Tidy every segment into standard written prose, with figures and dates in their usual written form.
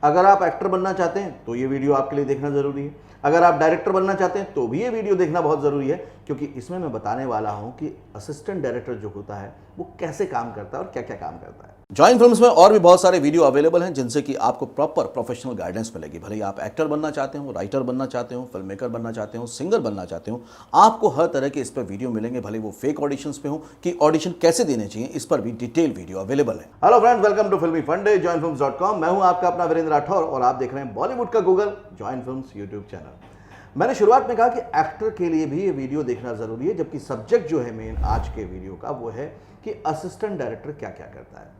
अगर आप एक्टर बनना चाहते हैं तो ये वीडियो आपके लिए देखना जरूरी है। अगर आप डायरेक्टर बनना चाहते हैं तो भी ये वीडियो देखना बहुत जरूरी है, क्योंकि इसमें मैं बताने वाला हूं कि असिस्टेंट डायरेक्टर जो होता है वो कैसे काम करता है और क्या क्या काम करता है। जॉइन फिल्म्स में और भी बहुत सारे वीडियो अवेलेबल हैं जिनसे कि आपको प्रॉपर प्रोफेशनल गाइडेंस मिलेगी। भले ही आप एक्टर बनना चाहते हो, राइटर बनना चाहते हो, फिल्म मेकर बनना चाहते हो, सिंगर बनना चाहते हो, आपको हर तरह के इस पर वीडियो मिलेंगे। भले वो फेक ऑडिशंस पे हो कि ऑडिशन कैसे देने चाहिए, इस पर भी डिटेल वीडियो अवेलेबल है। हेलो फ्रेंड्स, वेलकम टू फिल्मी फंडे, joinfilms.com। मैं हूं आपका अपना वीरेंद्र राठौर और आप देख रहे हैं बॉलीवुड का Google, join films YouTube channel. मैंने शुरुआत में कहा कि एक्टर के लिए भी ये वीडियो देखना जरूरी है, जबकि सब्जेक्ट जो है मेन आज के वीडियो का वो है कि असिस्टेंट डायरेक्टर क्या क्या करता है।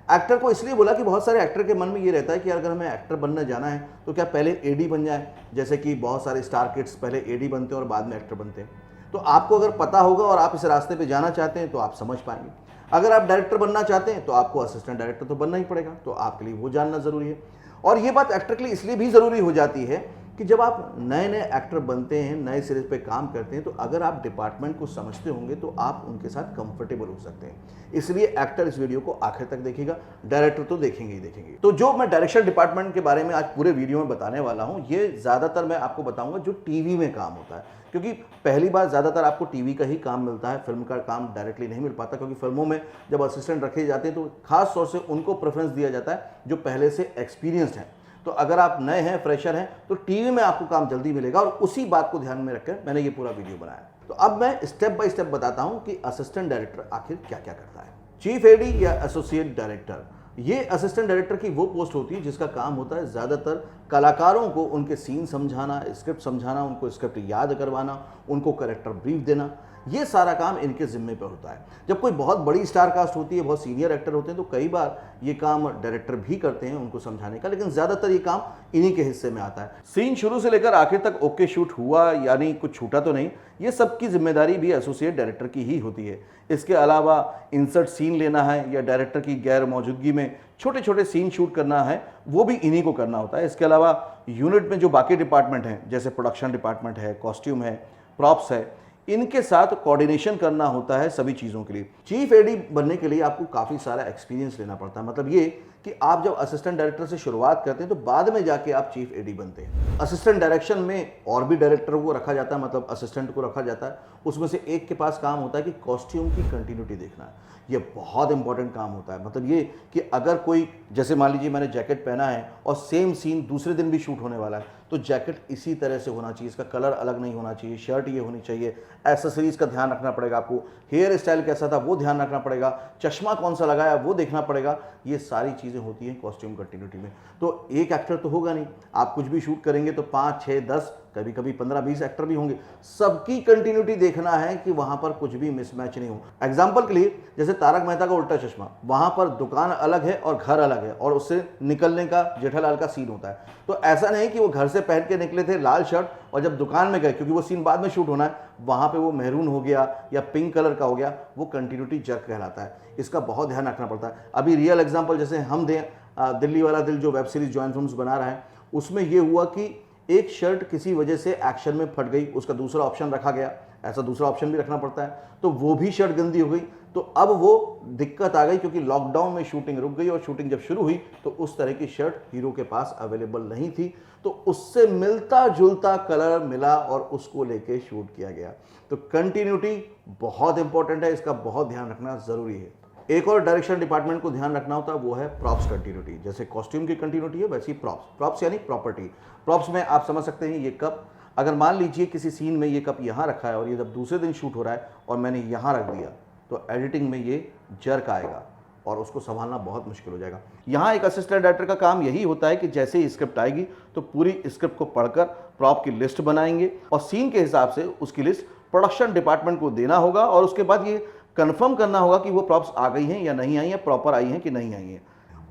एक्टर को इसलिए बोला कि बहुत सारे एक्टर के मन में ये रहता है कि अगर हमें एक्टर बनने जाना है तो क्या पहले एडी बन जाए, जैसे कि बहुत सारे स्टार किड्स पहले एडी बनते हैं और बाद में एक्टर बनते हैं। तो आपको अगर पता होगा और आप इस रास्ते पे जाना चाहते हैं तो आप समझ पाएंगे। अगर आप डायरेक्टर बनना चाहते हैं तो आपको असिस्टेंट डायरेक्टर तो बनना ही पड़ेगा, तो आपके लिए वो जानना जरूरी है। और ये बात एक्टर के लिए इसलिए भी जरूरी हो जाती है कि जब आप नए नए एक्टर बनते हैं, नए सिरे पे काम करते हैं, तो अगर आप डिपार्टमेंट को समझते होंगे तो आप उनके साथ कंफर्टेबल हो सकते हैं। इसलिए एक्टर इस वीडियो को आखिर तक देखेगा, डायरेक्टर तो देखेंगे ही देखेंगे। तो जो मैं डायरेक्शन डिपार्टमेंट के बारे में आज पूरे वीडियो में बताने वाला हूं, ये ज्यादातर मैं आपको बताऊंगा जो टीवी में काम होता है, क्योंकि पहली बार ज्यादातर आपको टीवी का ही काम मिलता है, फिल्म का काम डायरेक्टली नहीं मिल पाता, क्योंकि फिल्मों में जब असिस्टेंट रखे जाते हैं तो खास तौर से उनको प्रेफरेंस दिया जाता है जो पहले से एक्सपीरियंस्ड हैं। तो अगर आप नए हैं, फ्रेशर हैं, तो टीवी में आपको काम जल्दी मिलेगा, और उसी बात को ध्यान में रखकर मैंने ये पूरा वीडियो बनाया। तो अब मैं स्टेप बाय स्टेप बताता हूं कि असिस्टेंट डायरेक्टर आखिर क्या क्या करता है। चीफ एडी या एसोसिएट डायरेक्टर, ये असिस्टेंट डायरेक्टर की वो पोस्ट होती है जिसका काम होता है ज्यादातर कलाकारों को उनके सीन समझाना, स्क्रिप्ट समझाना, उनको स्क्रिप्ट याद करवाना, उनको कैरेक्टर ब्रीफ देना। ये सारा काम इनके जिम्मे पे होता है। जब कोई बहुत बड़ी स्टार कास्ट होती है, बहुत सीनियर एक्टर होते हैं, तो कई बार ये काम डायरेक्टर भी करते हैं उनको समझाने का, लेकिन ज्यादातर ये काम इन्हीं के हिस्से में आता है। सीन शुरू से लेकर आखिर तक ओके शूट हुआ, यानी कुछ छूटा तो नहीं, ये सबकी जिम्मेदारी भी एसोसिएट डायरेक्टर की ही होती है। इसके अलावा इंसर्ट सीन लेना है या डायरेक्टर की गैर मौजूदगी में छोटे छोटे सीन शूट करना है, वो भी इन्हीं को करना होता है। इसके अलावा यूनिट में जो बाकी डिपार्टमेंट हैं, जैसे प्रोडक्शन डिपार्टमेंट है, कॉस्ट्यूम है, प्रॉप्स है, इनके साथ कोऑर्डिनेशन करना होता है सभी चीज़ों के लिए। चीफ एडी बनने के लिए आपको काफ़ी सारा एक्सपीरियंस लेना पड़ता है। मतलब ये कि आप जब असिस्टेंट डायरेक्टर से शुरुआत करते हैं तो बाद में जाके आप चीफ एडी बनते हैं। असिस्टेंट डायरेक्शन में और भी डायरेक्टर को रखा जाता है, मतलब असिस्टेंट को रखा जाता है। उसमें से एक के पास काम होता है कि कॉस्ट्यूम की कंटिन्यूटी देखना है। ये बहुत इंपॉर्टेंट काम होता है। मतलब ये कि अगर कोई, जैसे मान लीजिए मैंने जैकेट पहना है और सेम सीन दूसरे दिन भी शूट होने वाला है, तो जैकेट इसी तरह से होना चाहिए, इसका कलर अलग नहीं होना चाहिए, शर्ट ये होनी चाहिए, एसेसरीज का ध्यान रखना पड़ेगा आपको, हेयर स्टाइल कैसा था वो ध्यान रखना पड़ेगा, चश्मा कौन सा लगाया वो देखना पड़ेगा। ये सारी चीज़ें होती हैं कॉस्ट्यूम कंटिन्यूटी में। तो एक एक्टर तो होगा नहीं, आप कुछ भी शूट करेंगे तो 5, 6, 10, कभी कभी 15-20 एक्टर भी होंगे। सबकी कंटिन्यूटी देखना है कि वहां पर कुछ भी मिसमैच नहीं हो। एग्जांपल के लिए, जैसे तारक मेहता का उल्टा चश्मा, वहां पर दुकान अलग है और घर अलग है, और उससे निकलने का जेठालाल का सीन होता है। तो ऐसा नहीं कि वो घर से पहन के निकले थे लाल शर्ट और जब दुकान में गए, क्योंकि वो सीन बाद में शूट होना है, वहां पे वो मैरून हो गया या पिंक कलर का हो गया, वो कंटिन्यूटी जर्क कहलाता है। इसका बहुत ध्यान रखना पड़ता है। अभी रियल एग्जाम्पल जैसे हम दें, दिल्ली वाला दिल जो वेब सीरीज जॉइन फिल्म्स बना रहा है, उसमें ये हुआ कि एक शर्ट किसी वजह से एक्शन में फट गई, उसका दूसरा ऑप्शन रखा गया, ऐसा दूसरा ऑप्शन भी रखना पड़ता है, तो वो भी शर्ट गंदी हो गई। तो अब वो दिक्कत आ गई, क्योंकि लॉकडाउन में शूटिंग रुक गई और शूटिंग जब शुरू हुई तो उस तरह की शर्ट हीरो के पास अवेलेबल नहीं थी, तो उससे मिलता जुलता कलर मिला और उसको लेके शूट किया गया। तो कंटिन्यूटी बहुत इंपॉर्टेंट है, इसका बहुत ध्यान रखना जरूरी है। एक और डायरेक्शन डिपार्टमेंट को ध्यान रखना होता है, वो है प्रॉप्स कंटिन्यूटी। जैसे कॉस्ट्यूम की कंटिन्यूटी है, वैसी प्रॉप्स यानी प्रॉपर्टी। प्रॉप्स में आप समझ सकते हैं, ये कप, अगर मान लीजिए किसी सीन में ये कप यहाँ रखा है और ये जब दूसरे दिन शूट हो रहा है और मैंने यहाँ रख दिया, तो एडिटिंग में ये जर्क आएगा और उसको संभालना बहुत मुश्किल हो जाएगा। यहाँ एक असिस्टेंट डायरेक्टर का काम यही होता है कि जैसे ही स्क्रिप्ट आएगी तो पूरी स्क्रिप्ट को पढ़कर प्रॉप की लिस्ट बनाएंगे और सीन के हिसाब से उसकी लिस्ट प्रोडक्शन डिपार्टमेंट को देना होगा, और उसके बाद ये कंफर्म करना होगा कि वो प्रॉप्स आ गई हैं या नहीं आई हैं, प्रॉपर आई हैं कि नहीं आई हैं।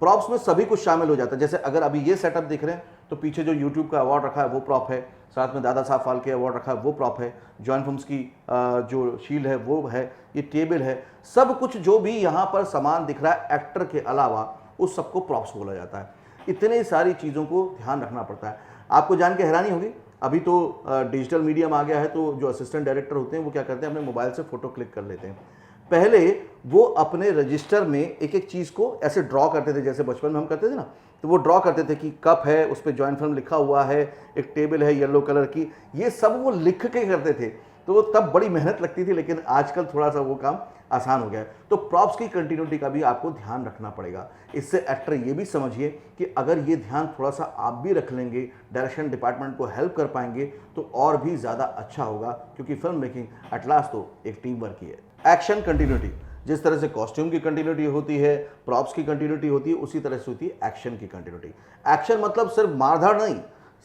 प्रॉप्स में सभी कुछ शामिल हो जाता है। जैसे अगर अभी ये सेटअप दिख रहे हैं तो पीछे जो यूट्यूब का अवार्ड रखा है वो प्रॉप है, साथ में दादा साहब फाल्के अवार्ड रखा है वो प्रॉप है, जॉइन फिल्म्स की जो शील्ड है वो है, ये टेबल है, सब कुछ जो भी यहाँ पर सामान दिख रहा है एक्टर के अलावा, उस सबको प्रॉप्स बोला जाता है। इतने सारी चीज़ों को ध्यान रखना पड़ता है। आपको जान के हैरानी होगी, अभी तो डिजिटल मीडियम आ गया है, तो जो असिस्टेंट डायरेक्टर होते हैं वो क्या करते हैं, अपने मोबाइल से फोटो क्लिक कर लेते हैं। पहले वो अपने रजिस्टर में एक एक चीज़ को ऐसे ड्रॉ करते थे, जैसे बचपन में हम करते थे ना, तो वो ड्रॉ करते थे कि कप है, उस पर जॉइंट फिल्म लिखा हुआ है, एक टेबल है येलो कलर की, ये सब वो लिख के करते थे। तो तब बड़ी मेहनत लगती थी, लेकिन आजकल थोड़ा सा वो काम आसान हो गया है। तो प्रॉप्स की कंटिन्यूटी का भी आपको ध्यान रखना पड़ेगा। इससे एक्टर ये भी समझिए कि अगर ये ध्यान थोड़ा सा आप भी रख लेंगे, डायरेक्शन डिपार्टमेंट को हेल्प कर पाएंगे, तो और भी ज़्यादा अच्छा होगा, क्योंकि फिल्म मेकिंग एट लास्ट तो एक टीम वर्क ही है। एक्शन कंटिन्यूटी, जिस तरह से कॉस्ट्यूम की कंटिन्यूटी होती है, प्रॉप्स की कंटिन्यूटी होती है, उसी तरह से होती है एक्शन की कंटिन्यूटी। एक्शन मतलब सिर्फ मारधाड़ नहीं,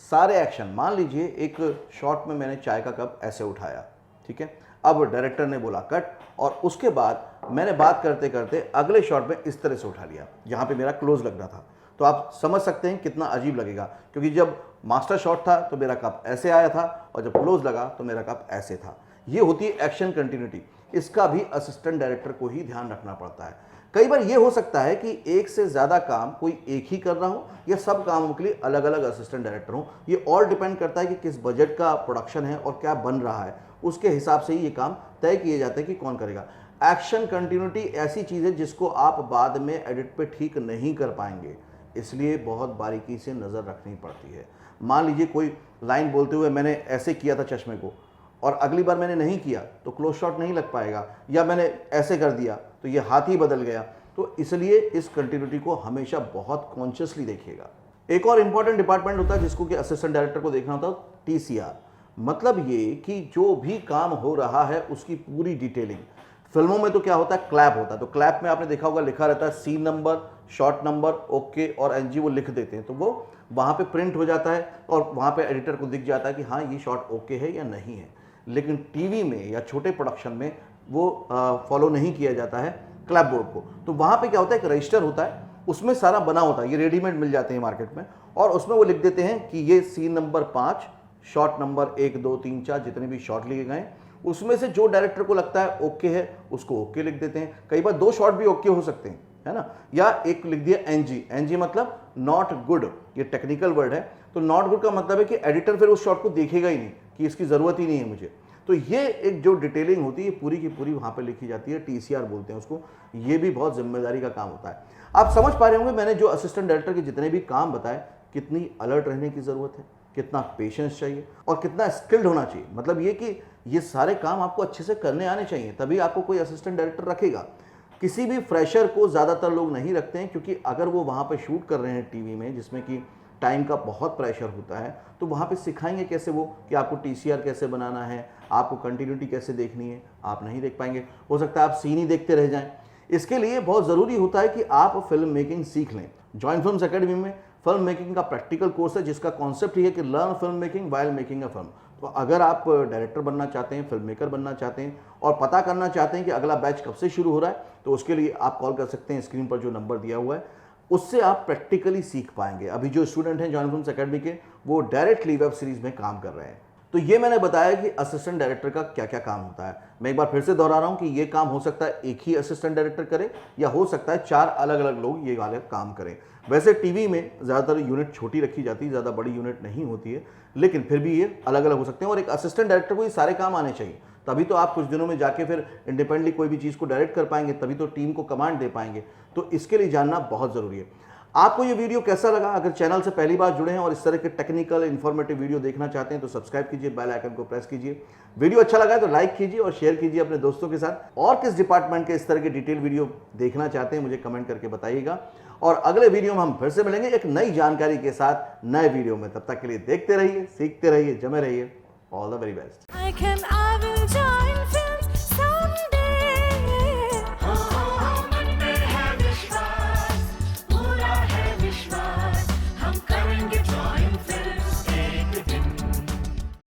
सारे एक्शन। मान लीजिए एक शॉट में मैंने चाय का कप ऐसे उठाया, ठीक है, अब डायरेक्टर ने बोला कट, और उसके बाद मैंने बात करते करते अगले शॉट में इस तरह से उठा लिया, यहाँ पे मेरा क्लोज लगना था। तो आप समझ सकते हैं कितना अजीब लगेगा, क्योंकि जब मास्टर शॉट था तो मेरा कप ऐसे आया था, और जब क्लोज लगा तो मेरा कप ऐसे था। ये होती है एक्शन कंटिन्यूटी। इसका भी असिस्टेंट डायरेक्टर को ही ध्यान रखना पड़ता है। कई बार ये हो सकता है कि एक से ज़्यादा काम कोई एक ही कर रहा हो, या सब कामों के लिए अलग अलग असिस्टेंट डायरेक्टर हो। ये ऑल डिपेंड करता है कि किस बजट का प्रोडक्शन है और क्या बन रहा है, उसके हिसाब से ही ये काम तय किए जाते हैं कि कौन करेगा। एक्शन कंटिन्यूटी ऐसी चीज़ है जिसको आप बाद में एडिट पे ठीक नहीं कर पाएंगे, इसलिए बहुत बारीकी से नज़र रखनी पड़ती है। मान लीजिए कोई लाइन बोलते हुए मैंने ऐसे किया था चश्मे को, और अगली बार मैंने नहीं किया तो क्लोज शॉट नहीं लग पाएगा, या मैंने ऐसे कर दिया तो ये हाथ ही बदल गया। तो इसलिए इस कंटिन्यूटी को हमेशा बहुत कॉन्शियसली देखिएगा। एक और इंपॉर्टेंट डिपार्टमेंट होता है जिसको कि असिस्टेंट डायरेक्टर को देखना होता है, TCR। मतलब ये कि जो भी काम हो रहा है उसकी पूरी डिटेलिंग। फिल्मों में तो क्या होता है, क्लैप होता है, तो क्लैप में आपने देखा होगा लिखा रहता है scene number, shot number, okay और NG, वो लिख देते हैं, तो वो वहाँ पे प्रिंट हो जाता है और वहाँ पे एडिटर को दिख जाता है कि हाँ ये शॉट ओके है या नहीं है। लेकिन टीवी में या छोटे प्रोडक्शन में वो फॉलो नहीं किया जाता है क्लैप बोर्ड को। तो वहाँ पे क्या होता है, एक रजिस्टर होता है, उसमें सारा बना होता है, ये रेडीमेड मिल जाते हैं मार्केट में, और उसमें वो लिख देते हैं कि ये सीन नंबर 5, शॉट नंबर 1 2 3 4, जितने भी शॉट लिए गए उसमें से जो डायरेक्टर को लगता है ओके है उसको ओके लिख देते हैं। कई बार 2 शॉट भी ओके हो सकते हैं, है ना, या एक लिख दिया NG मतलब नॉट गुड, ये टेक्निकल वर्ड है। तो नॉट गुड का मतलब है कि एडिटर फिर उस शॉट को देखेगा ही नहीं, कि इसकी ज़रूरत ही नहीं है मुझे। तो ये एक जो डिटेलिंग होती है पूरी की पूरी वहाँ पे लिखी जाती है, TCR बोलते हैं उसको। ये भी बहुत जिम्मेदारी का काम होता है। आप समझ पा रहे होंगे मैंने जो असिस्टेंट डायरेक्टर के जितने भी काम बताए, कितनी अलर्ट रहने की ज़रूरत है, कितना पेशेंस चाहिए और कितना स्किल्ड होना चाहिए। मतलब ये कि ये सारे काम आपको अच्छे से करने आने चाहिए, तभी आपको कोई असिस्टेंट डायरेक्टर रखेगा। किसी भी फ्रेशर को ज़्यादातर लोग नहीं रखते हैं, क्योंकि अगर वो वहाँ पर शूट कर रहे हैं टीवी में, जिसमें कि टाइम का बहुत प्रेशर होता है, तो वहाँ पे सिखाएंगे कैसे वो कि आपको TCR कैसे बनाना है, आपको कंटिन्यूटी कैसे देखनी है, आप नहीं देख पाएंगे। हो सकता है आप सीन ही देखते रह जाएं। इसके लिए बहुत ज़रूरी होता है कि आप फिल्म मेकिंग सीख लें। जॉइंट फिल्म्स एकेडमी में फिल्म मेकिंग का प्रैक्टिकल कोर्स है, जिसका कॉन्सेप्ट ये है कि learn film making while making a film. तो अगर आप डायरेक्टर बनना चाहते हैं, फिल्म मेकर बनना चाहते हैं, और पता करना चाहते हैं कि अगला बैच कब से शुरू हो रहा है, तो उसके लिए आप कॉल कर सकते हैं, स्क्रीन पर जो नंबर दिया हुआ है, उससे आप प्रैक्टिकली सीख पाएंगे। अभी जो स्टूडेंट हैं जॉइंट फिल्म्स एकेडमी के, वो डायरेक्टली वेब सीरीज में काम कर रहे हैं। तो ये मैंने बताया कि असिस्टेंट डायरेक्टर का क्या क्या काम होता है। मैं एक बार फिर से दोहरा रहा हूँ कि ये काम हो सकता है एक ही असिस्टेंट डायरेक्टर करे, या हो सकता है 4 अलग अलग लोग ये वाले काम करें। वैसे टीवी में ज़्यादातर यूनिट छोटी रखी जाती है, ज़्यादा बड़ी यूनिट नहीं होती है, लेकिन फिर भी ये अलग अलग हो सकते हैं। और एक असिस्टेंट डायरेक्टर को ये सारे काम आने चाहिए, तभी तो आप कुछ दिनों में जाके फिर इंडिपेंडेंटली कोई भी चीज़ को डायरेक्ट कर पाएंगे, तभी तो टीम को कमांड दे पाएंगे। तो इसके लिए जानना बहुत ज़रूरी है। आपको ये वीडियो कैसा लगा? अगर चैनल से पहली बार जुड़े हैं और इस तरह के टेक्निकल इन्फॉर्मेटिव वीडियो देखना चाहते हैं तो सब्सक्राइब कीजिए, बेल आइकन को प्रेस कीजिए। वीडियो अच्छा लगा है तो लाइक कीजिए और शेयर कीजिए अपने दोस्तों के साथ। और किस डिपार्टमेंट के इस तरह के डिटेल वीडियो देखना चाहते हैं मुझे कमेंट करके बताइएगा। और अगले वीडियो में हम फिर से मिलेंगे एक नई जानकारी के साथ नए वीडियो में। तब तक के लिए देखते रहिए, सीखते रहिए, जमे रहिए। All the very best.